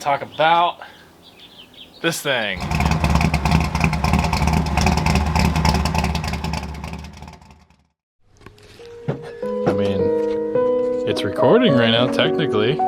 talk about this thing. I mean, it's recording right now, technically.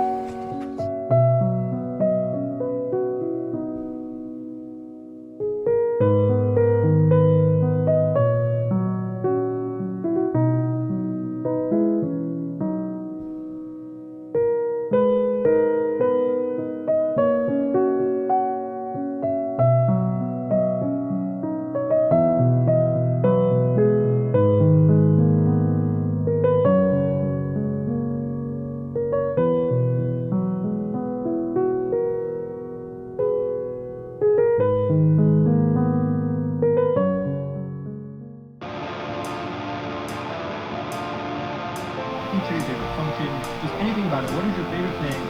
Feature, your favorite function, just anything about it. What is your favorite thing?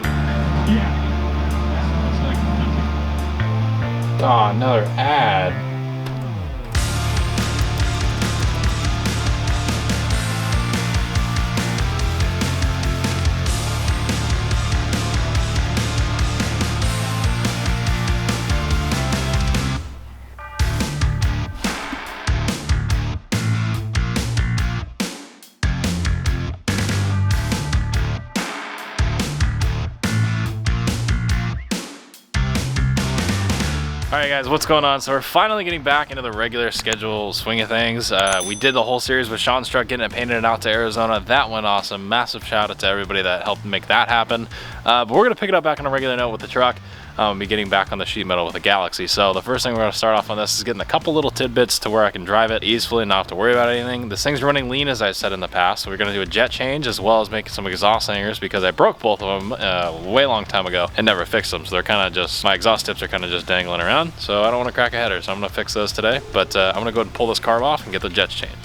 Yeah. Oh, another ad. Alright guys, what's going on? So we're finally getting back into the regular schedule swing of things. We did the whole series with Sean's truck, getting it painted out to Arizona. That went awesome. Massive shout out to everybody that helped make that happen. But we're going to pick it up back on a regular note with the truck. Be getting back on the sheet metal with the Galaxy. So the first thing we're going to start off on this is getting a couple little tidbits to where I can drive it easily, not have to worry about anything. This thing's running lean, as I said in the past. So we're going to do a jet change as well as making some exhaust hangers because I broke both of them way long time ago and never fixed them. So they're kind of just, my exhaust tips are kind of just dangling around. So I don't want to crack a header, so I'm going to fix those today. But I'm going to go ahead and pull this carb off and get the jets changed.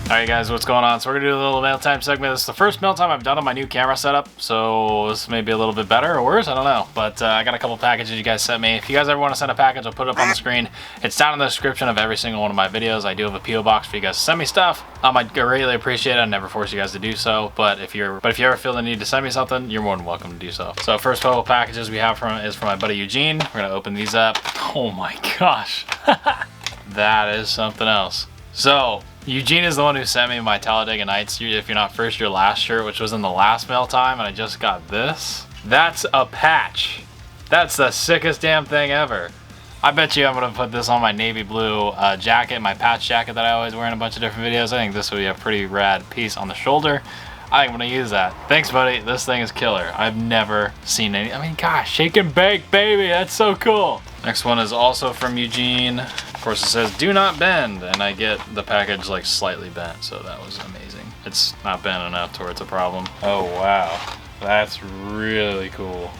Alright guys, what's going on? So we're going to do a little mail time segment. This is the first mail time I've done on my new camera setup, so this may be a little bit better or worse, I don't know. But I got a couple packages you guys sent me. If you guys ever want to send a package, I'll put it up on the screen. It's down in the description of every single one of my videos. I do have a P.O. box for you guys to send me stuff. I greatly appreciate it. I never force you guys to do so, but if you ever feel the need to send me something, you're more than welcome to do so. So first couple packages we have is from my buddy Eugene. We're going to open these up. Oh my gosh. That is something else. So Eugene is the one who sent me my Talladega Nights If You're Not First, You're Last shirt, which was in the last mail time, and I just got this. That's a patch. That's the sickest damn thing ever. I bet you I'm gonna put this on my navy blue jacket, my patch jacket that I always wear in a bunch of different videos. I think this would be a pretty rad piece on the shoulder. I think I'm gonna use that. Thanks, buddy. This thing is killer. I've never seen any. I mean, gosh, shake and bake, baby. That's so cool. Next one is also from Eugene. Of course, it says "Do not bend," and I get the package like slightly bent, so that was amazing. It's not bent enough to where it's a problem. Oh wow, that's really cool.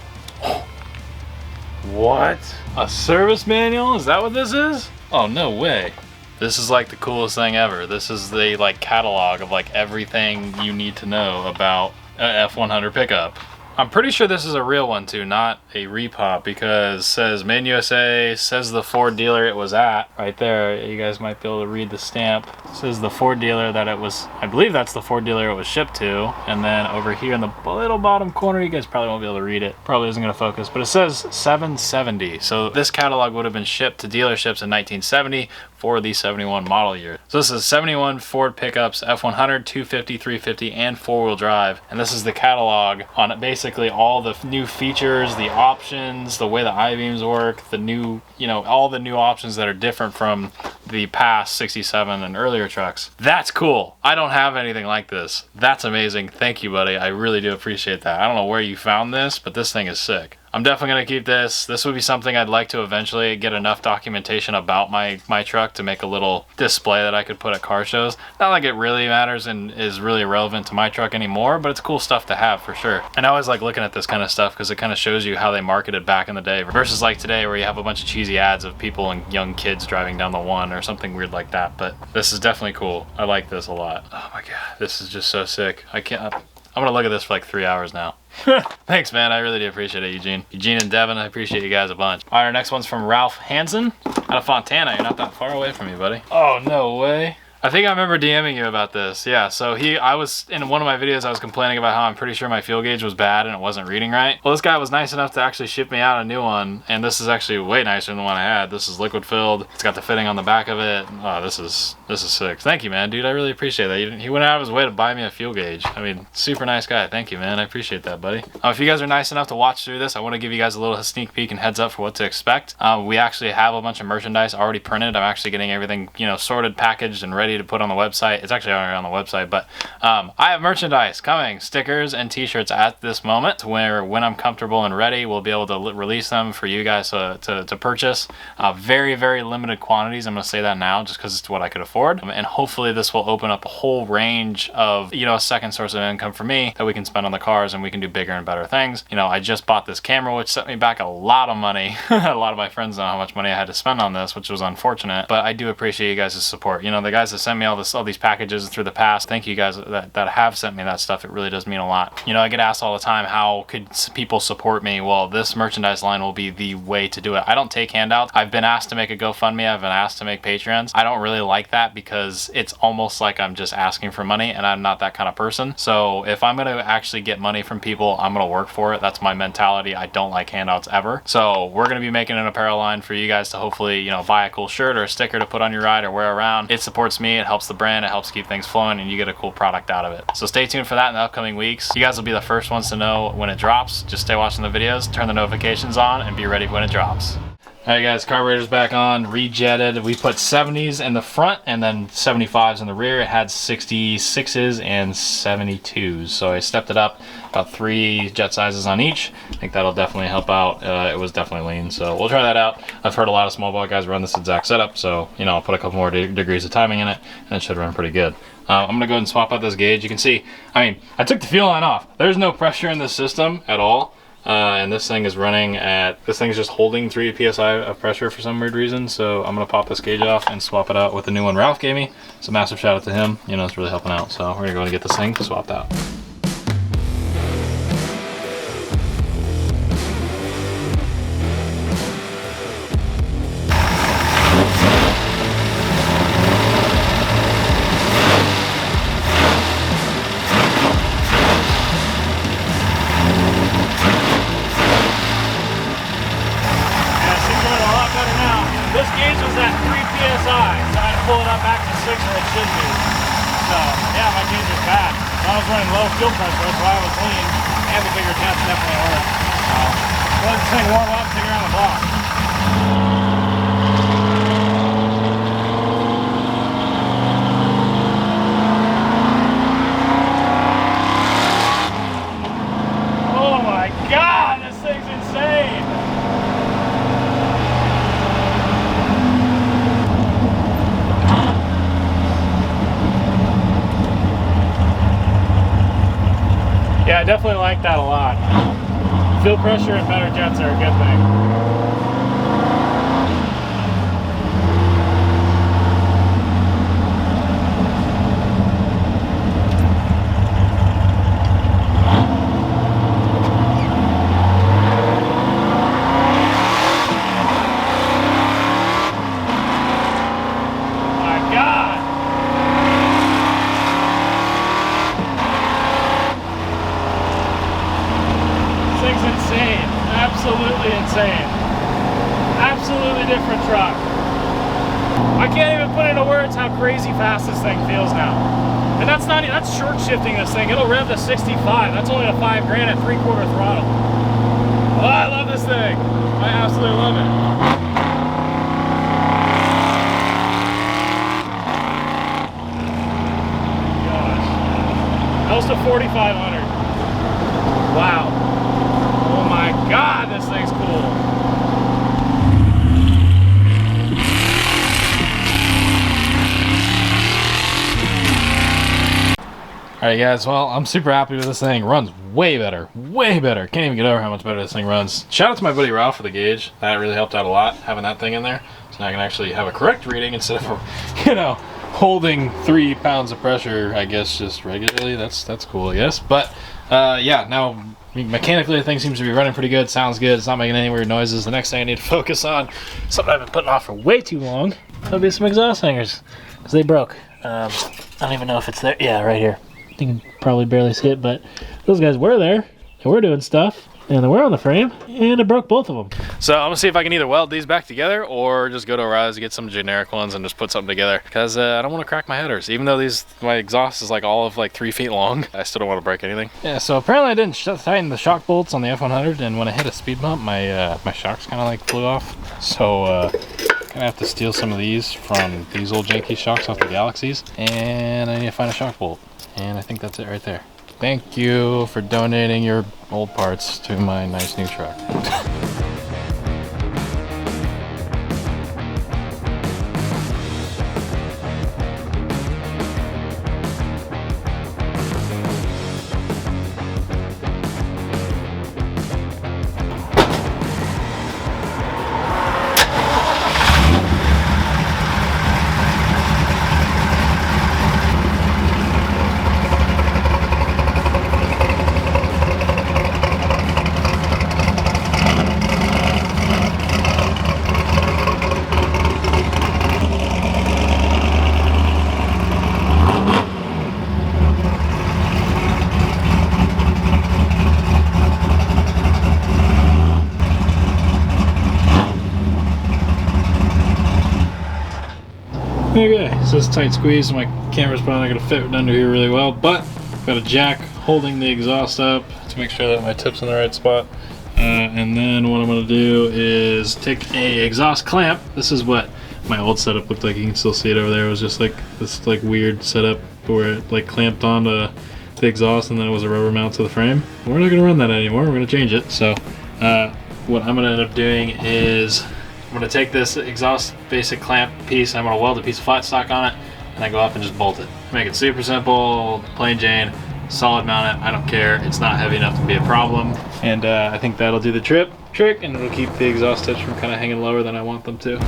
What? A service manual? Is that what this is? Oh, no way. This is like the coolest thing ever. This is the like catalog of like everything you need to know about a F100 pickup. I'm pretty sure this is a real one too, not a repop, because it says Made in USA, says the Ford dealer it was at. Right there, you guys might be able to read the stamp. It says the Ford dealer that it was, I believe that's the Ford dealer it was shipped to. And then over here in the little bottom corner, you guys probably won't be able to read it. Probably isn't gonna focus, but it says 770. So this catalog would have been shipped to dealerships in 1970 for the 71 model year. So this is 71 Ford pickups, F100, 250, 350, and 4-wheel drive. And this is the catalog on basically all the new features, the options, the way the I-beams work, the new, you know, all the new options that are different from the past 67 and earlier trucks. That's cool. I don't have anything like this. That's amazing. Thank you, buddy. I really do appreciate that. I don't know where you found this, but this thing is sick. I'm definitely going to keep this. This would be something I'd like to eventually get enough documentation about my truck to make a little display that I could put at car shows. Not like it really matters and is really relevant to my truck anymore, but it's cool stuff to have for sure. And I always like looking at this kind of stuff because it kind of shows you how they marketed back in the day versus like today where you have a bunch of cheesy ads of people and young kids driving down the one or something weird like that. But this is definitely cool. I like this a lot. Oh my God, this is just so sick. I'm gonna look at this for like 3 hours now. Thanks, man. I really do appreciate it, Eugene. Eugene and Devin, I appreciate you guys a bunch. All right, our next one's from Ralph Hansen out of Fontana. You're not that far away from me, buddy. Oh, no way. I think I remember DMing you about this. Yeah, so I was in one of my videos, I was complaining about how I'm pretty sure my fuel gauge was bad and it wasn't reading right. Well, this guy was nice enough to actually ship me out a new one, and this is actually way nicer than the one I had. This is liquid filled. It's got the fitting on the back of it. Oh, this is sick. Thank you, man, dude. I really appreciate that. He went out of his way to buy me a fuel gauge. I mean, super nice guy. Thank you, man. I appreciate that, buddy. If you guys are nice enough to watch through this, I want to give you guys a little sneak peek and heads up for what to expect. We actually have a bunch of merchandise already printed. I'm actually getting everything, you know, sorted, packaged, and ready to put on the website. It's actually already on the website, but I have merchandise coming, stickers and t-shirts at this moment, where when I'm comfortable and ready, we'll be able to release them for you guys to purchase. Very, very limited quantities. I'm going to say that now just because it's what I could afford. And hopefully this will open up a whole range of, you know, a second source of income for me that we can spend on the cars and we can do bigger and better things. You know, I just bought this camera, which set me back a lot of money. A lot of my friends know how much money I had to spend on this, which was unfortunate, but I do appreciate you guys' support. You know, the guys that sent me all these packages through the past, thank you guys that have sent me that stuff. It really does mean a lot. You know, I get asked all the time, how could people support me? Well, this merchandise line will be the way to do it. I don't take handouts. I've been asked to make a GoFundMe. I've been asked to make Patreons. I don't really like that because it's almost like I'm just asking for money, and I'm not that kind of person. So if I'm going to actually get money from people, I'm going to work for it. That's my mentality. I don't like handouts ever. So we're going to be making an apparel line for you guys to hopefully, you know, buy a cool shirt or a sticker to put on your ride or wear around. It supports me. It helps the brand. It helps keep things flowing, and you get a cool product out of it. So stay tuned for that in the upcoming weeks. You guys will be the first ones to know when it drops. Just stay watching the videos, turn the notifications on, and be ready when it drops. Alright guys, carburetor's back on, rejetted. We put 70s in the front and then 75s in the rear. It had 66s and 72s, so I stepped it up about 3 jet sizes on each. I think that'll definitely help out. It was definitely lean, so we'll try that out. I've heard a lot of small block guys run this exact setup, so you know, I'll put a couple more degrees of timing in it and it should run pretty good. I'm gonna go ahead and swap out this gauge. You can see, I mean, I took the fuel line off. There's no pressure in this system at all. And this thing is running at, this thing is just holding 3 psi of pressure for some weird reason. So I'm gonna pop this gauge off and swap it out with the new one Ralph gave me. So massive shout out to him. You know, it's really helping out. So we're gonna go and get this thing swapped out. This gauge was at 3 psi, so I had to pull it up back to 6 where it should be. So, yeah, my gauge was bad. I was running low fuel pressure, that's why I was lean, and the bigger temps definitely hurt. So, let this thing warm up, take it around the block. Oh my God, this thing's insane! Yeah, I definitely like that a lot. Fuel pressure and better jets are a good thing. absolutely insane. Absolutely different truck. I can't even put into words how crazy fast this thing feels now. And that's not, that's short shifting this thing. It'll rev to 65. That's only a 5 grand at 3/4 throttle. Oh, I love this thing. I absolutely love it. Gosh. Close to 4,500. Wow. Oh my God, this thing's cool. Alright guys, well, I'm super happy with this thing. Runs way better, way better. Can't even get over how much better this thing runs. Shout out to my buddy Ralph for the gauge. That really helped out a lot, having that thing in there. So now I can actually have a correct reading instead of, you know, holding 3 pounds of pressure, I guess, just regularly. That's cool, I guess. But, yeah, now mechanically the thing seems to be running pretty good. Sounds good. It's not making any weird noises. The next thing I need to focus on, something I've been putting off for way too long, that'll be some exhaust hangers. Because they broke. I don't even know if it's there. Yeah, right here. You can probably barely see it, but those guys were there, and we're doing stuff, and they were on the frame, and it broke both of them. So I'm gonna see if I can either weld these back together or just go to Rise, get some generic ones, and just put something together. Because I don't want to crack my headers, even though my exhaust is like all of like 3 feet long. I still don't want to break anything. Yeah. So apparently I didn't tighten the shock bolts on the F100, and when I hit a speed bump, my shocks kind of like flew off. So gonna have to steal some of these from these old janky shocks off the Galaxies, and I need to find a shock bolt. And I think that's it right there. Thank you for donating your old parts to my nice new truck. Okay, so it's a tight squeeze, so my camera's probably not going to fit under here really well, but I've got a jack holding the exhaust up to make sure that my tip's in the right spot. And then what I'm going to do is take a exhaust clamp. This is what my old setup looked like. You can still see it over there. It was just like this like weird setup where it like clamped onto the exhaust and then it was a rubber mount to the frame. We're not going to run that anymore. We're going to change it. So what I'm going to end up doing is I'm going to take this exhaust basic clamp piece, I'm going to weld a piece of flat stock on it, and then go up and just bolt it. Make it super simple, plain Jane, solid mount it, I don't care, it's not heavy enough to be a problem. And I think that'll do the trick, and it'll keep the exhaust tips from kind of hanging lower than I want them to.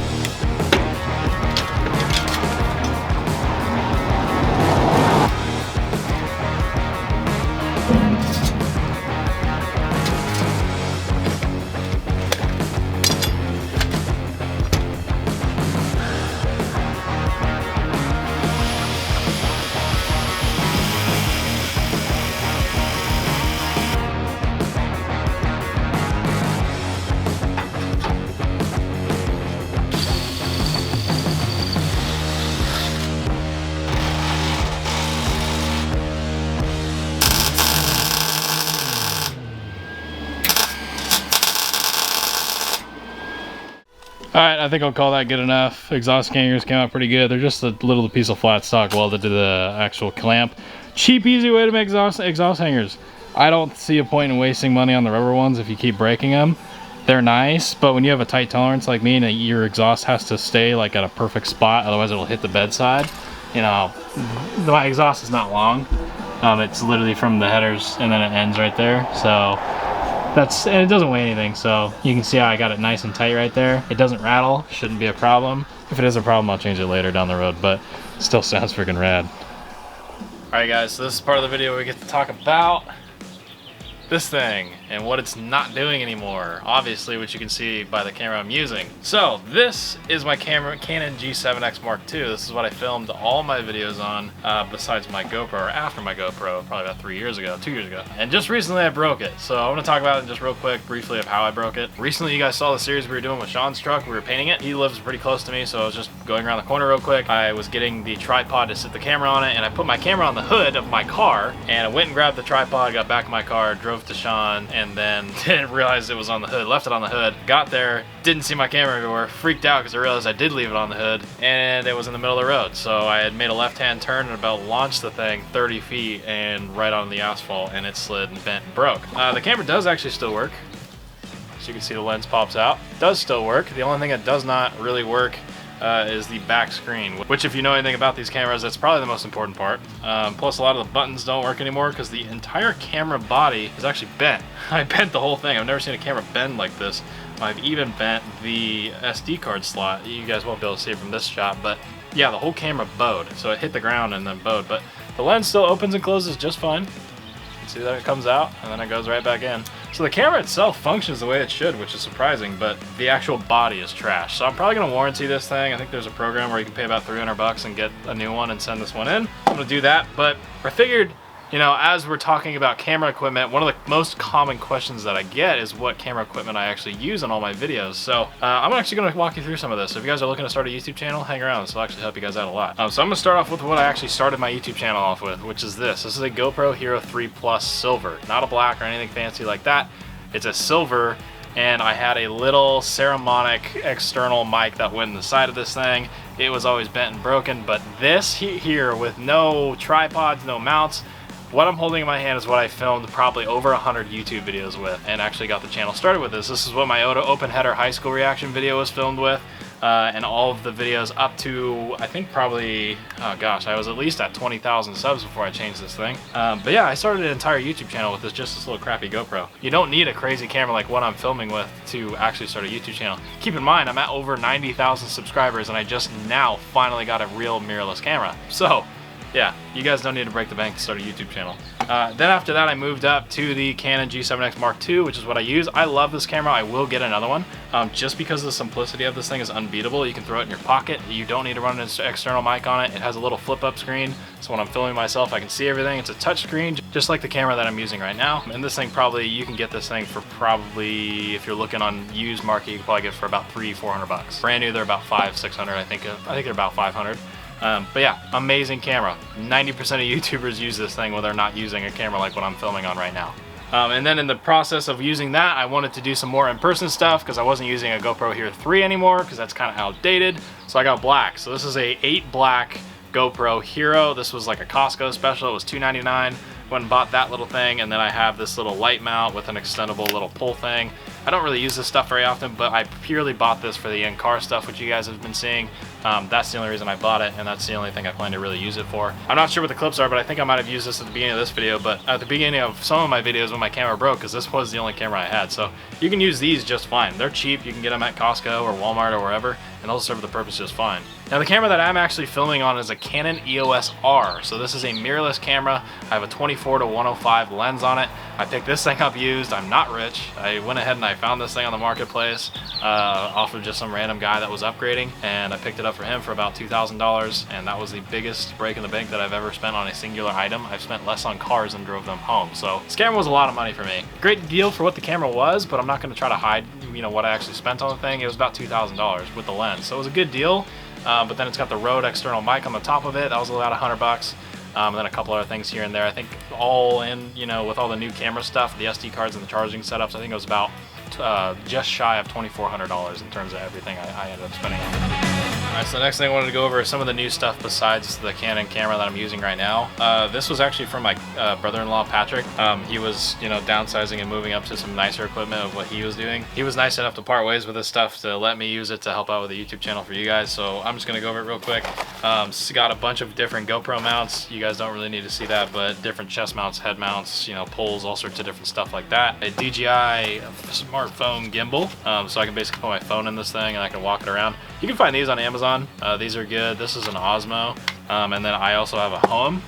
Alright, I think I'll call that good enough. Exhaust hangers came out pretty good. They're just a little piece of flat stock welded to the actual clamp. Cheap, easy way to make exhaust hangers. I don't see a point in wasting money on the rubber ones if you keep breaking them. They're nice, but when you have a tight tolerance like me and your exhaust has to stay like at a perfect spot, otherwise it'll hit the bedside. You know, my exhaust is not long. It's literally from the headers and then it ends right there. So and it doesn't weigh anything, so you can see how I got it nice and tight right there. It doesn't rattle, shouldn't be a problem. If it is a problem, I'll change it later down the road, but it still sounds freaking rad. Alright guys, so this is part of the video where we get to talk about this thing and what it's not doing anymore, obviously, which you can see by the camera I'm using. So this is my camera, Canon G7x Mark II. This is what I filmed all my videos on, besides my GoPro, or after my GoPro, probably about 2 years ago. And just recently I broke it. So I want to talk about it just real quick, briefly, of how I broke it. Recently you guys saw the series we were doing with Sean's truck. We were painting it. He lives pretty close to me, so I was just going around the corner real quick. I was getting the tripod to sit the camera on it, and I put my camera on the hood of my car, and I went and grabbed the tripod, got back in my car, drove to Sean, and then didn't realize it was on the hood, left it on the hood, got there, didn't see my camera everywhere, freaked out because I realized I did leave it on the hood, and it was in the middle of the road. So I had made a left-hand turn and about launched the thing 30 feet and right on the asphalt, and it slid and bent and broke. The camera does actually still work. So you can see the lens pops out. It does still work. The only thing that does not really work is the back screen, which, if you know anything about these cameras, that's probably the most important part. Plus a lot of the buttons don't work anymore because the entire camera body is actually bent. I bent the whole thing. I've never seen a camera bend like this. I've even bent the SD card slot. You guys won't be able to see it from this shot, but yeah, the whole camera bowed. So it hit the ground and then bowed, but the lens still opens and closes just fine. See that it comes out and then it goes right back in. So the camera itself functions the way it should, which is surprising, but the actual body is trash. So I'm probably gonna warranty this thing. I think there's a program where you can pay about 300 bucks and get a new one and send this one in. I'm gonna do that, but I figured, you know, as we're talking about camera equipment, one of the most common questions that I get is what camera equipment I actually use in all my videos. So I'm actually going to walk you through some of this. So if you guys are looking to start a YouTube channel, hang around. This will actually help you guys out a lot. So I'm going to start off with what I actually started my YouTube channel off with, which is this. This is a GoPro Hero 3 Plus Silver. Not a black or anything fancy like that. It's a silver, and I had a little ceramic external mic that went in the side of this thing. It was always bent and broken, but this here with no tripods, no mounts, what I'm holding in my hand is what I filmed probably over 100 YouTube videos with, and actually got the channel started with this. This is what my open header high school reaction video was filmed with, and all of the videos up to, I think probably, oh gosh, I was at least at 20,000 subs before I changed this thing. But yeah, I started an entire YouTube channel with just this little crappy GoPro. You don't need a crazy camera like what I'm filming with to actually start a YouTube channel. Keep in mind, I'm at over 90,000 subscribers, and I just now finally got a real mirrorless camera. So yeah, you guys don't need to break the bank to start a YouTube channel. Then after that, I moved up to the Canon G7x Mark II, which is what I use. I love this camera. I will get another one. Just because the simplicity of this thing is unbeatable. You can throw it in your pocket. You don't need to run an external mic on it. It has a little flip-up screen, so when I'm filming myself, I can see everything. It's a touch screen, just like the camera that I'm using right now. And this thing probably, you can get this thing for probably, if you're looking on used market, you can probably get it for about $300-400 bucks. Brand new, they're about $500-600. I think they're about 500. But yeah, amazing camera. 90% of YouTubers use this thing when they're not using a camera like what I'm filming on right now. And then in the process of using that, I wanted to do some more in-person stuff because I wasn't using a GoPro Hero 3 anymore because that's kind of outdated. So I got black. So this is a 8 black GoPro Hero. This was like a Costco special. It was $2.99. Went and bought that little thing, and then I have this little light mount with an extendable little pull thing. I don't really use this stuff very often, but I purely bought this for the in-car stuff, which you guys have been seeing. That's the only reason I bought it, and that's the only thing I plan to really use it for. I'm not sure what the clips are, but I think I might have used this at the beginning of this video, but at the beginning of some of my videos when my camera broke, because this was the only camera I had. So you can use these just fine. They're cheap. You can get them at Costco or Walmart or wherever, and they'll serve the purpose just fine. Now the camera that I'm actually filming on is a Canon Eos R. So this is a mirrorless camera. I have a 24-105 lens on it. I picked this thing up used. I'm not rich. I went ahead and I found this thing on the marketplace off of just some random guy that was upgrading, and I picked it up for him for about $2,000, and that was the biggest break in the bank that I've ever spent on a singular item. I've spent less on cars and drove them home. So this camera was a lot of money for me. Great deal for what the camera was, but I'm not going to try to hide, you know, what I actually spent on the thing. It was about $2,000 with the lens, so it was a good deal. But then it's got the Rode external mic on the top of it. That was about $100. And then a couple other things here and there. I think all in, you know, with all the new camera stuff, the SD cards and the charging setups, I think it was about just shy of $2,400 in terms of everything I ended up spending on it. Alright, so the next thing I wanted to go over is some of the new stuff besides the Canon camera that I'm using right now. This was actually from my brother-in-law, Patrick. He was, you know, downsizing and moving up to some nicer equipment of what he was doing. He was nice enough to part ways with his stuff to let me use it to help out with the YouTube channel for you guys, so I'm just going to go over it real quick. It's got a bunch of different GoPro mounts. You guys don't really need to see that, but different chest mounts, head mounts, you know, poles, all sorts of different stuff like that. A DJI smartphone gimbal, so I can basically put my phone in this thing and I can walk it around. You can find these on Amazon. These are good. This is an Osmo, and then I also have a Home.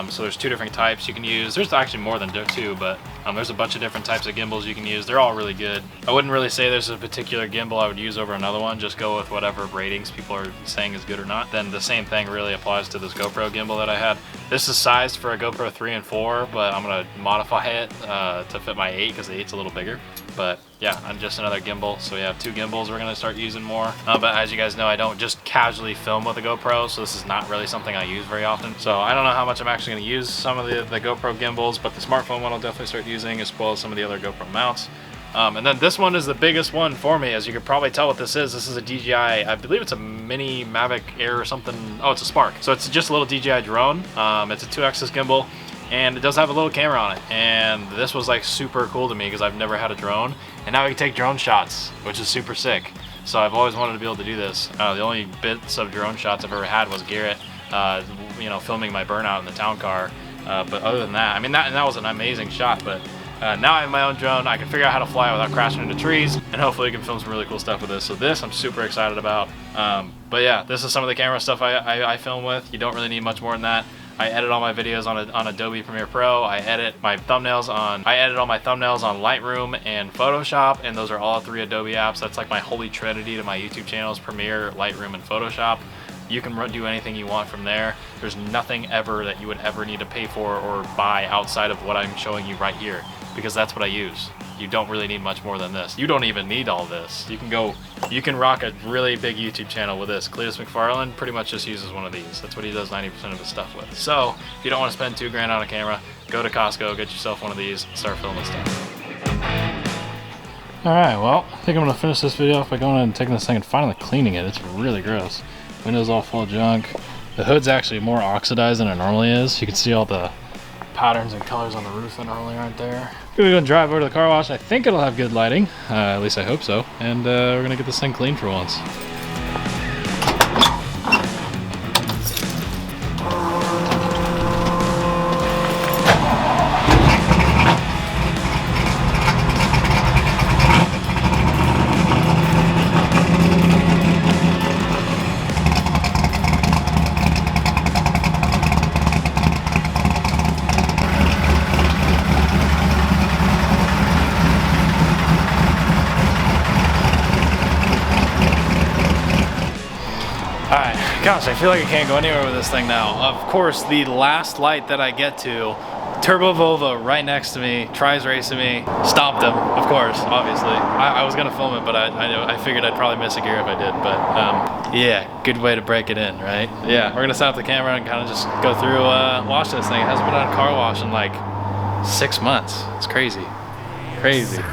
So there's two different types you can use. There's actually more than two, but There's a bunch of different types of gimbals you can use. They're all really good. I wouldn't really say there's a particular gimbal I would use over another one. Just go with whatever ratings people are saying is good or not. Then the same thing really applies to this GoPro gimbal that I had. This is sized for a GoPro 3 and 4, but I'm gonna modify it to fit my 8 because the 8's a little bigger. But yeah, I'm just another gimbal. So we have 2 gimbals we're gonna start using more. But as you guys know, I don't just casually film with a GoPro, so this is not really something I use very often. So I don't know how much I'm actually gonna use some of the GoPro gimbals, but the smartphone one I'll definitely start using, as well as some of the other GoPro mounts. And then this one is the biggest one for me. As you can probably tell what this is. This is a DJI, I believe it's a mini Mavic Air or something. Oh, it's a Spark. So it's just a little DJI drone. It's a 2-axis gimbal, and it does have a little camera on it. And this was like super cool to me because I've never had a drone. And now we can take drone shots, which is super sick. So I've always wanted to be able to do this. The only bits of drone shots I've ever had was Garrett, you know, filming my burnout in the town car. But other than that, I mean, that was an amazing shot. But now I have my own drone. I can figure out how to fly without crashing into trees, and hopefully I can film some really cool stuff with this. So this I'm super excited about. But yeah, this is some of the camera stuff I film with. You don't really need much more than that. I edit all my videos on Adobe Premiere Pro. I edit all my thumbnails on Lightroom and Photoshop, and those are all 3 Adobe apps. That's like my holy trinity to my YouTube channels: Premiere, Lightroom, and Photoshop. You can do anything you want from there. There's nothing ever that you would ever need to pay for or buy outside of what I'm showing you right here, because that's what I use. You don't really need much more than this. You don't even need all this. You can rock a really big YouTube channel with this. Cletus McFarlane pretty much just uses one of these. That's what he does 90% of his stuff with. So if you don't want to spend $2 grand on a camera, go to Costco, get yourself one of these, and start filming stuff. Alright, well, I think I'm going to finish this video off by going ahead and taking this thing and finally cleaning it. It's really gross. Windows all full of junk. The hood's actually more oxidized than it normally is. You can see all the patterns and colors on the roof that normally aren't there. We're gonna go drive over to the car wash. I think it'll have good lighting, at least I hope so. And we're gonna get this thing clean for once. Alright, gosh, I feel like I can't go anywhere with this thing now. Of course, the last light that I get to, Turbo Volvo right next to me, tries racing me, stomped him, of course, obviously. I was gonna film it, but I figured I'd probably miss a gear if I did, but yeah, good way to break it in, right? Yeah, we're gonna set up the camera and kind of just go through washing this thing. It hasn't been on a car wash in like 6 months. It's crazy, crazy.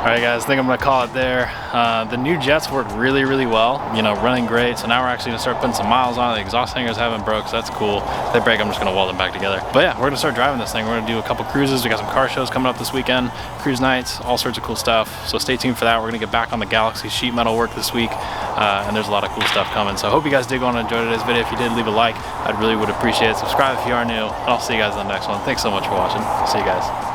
Alright guys, I think I'm gonna call it there. The new jets work really, really well, you know, running great. So now we're actually gonna start putting some miles on it. The exhaust hangers haven't broke, so that's cool. If they break, I'm just gonna weld them back together. But yeah, we're gonna start driving this thing. We're gonna do a couple cruises. We got some car shows coming up this weekend, cruise nights, all sorts of cool stuff. So stay tuned for that. We're gonna get back on the Galaxy sheet metal work this week, and there's a lot of cool stuff coming. So I hope you guys did go on and enjoy today's video. If you did, leave a like. I'd really would appreciate it. Subscribe if you are new, and I'll see you guys in the next one. Thanks so much for watching. See you guys.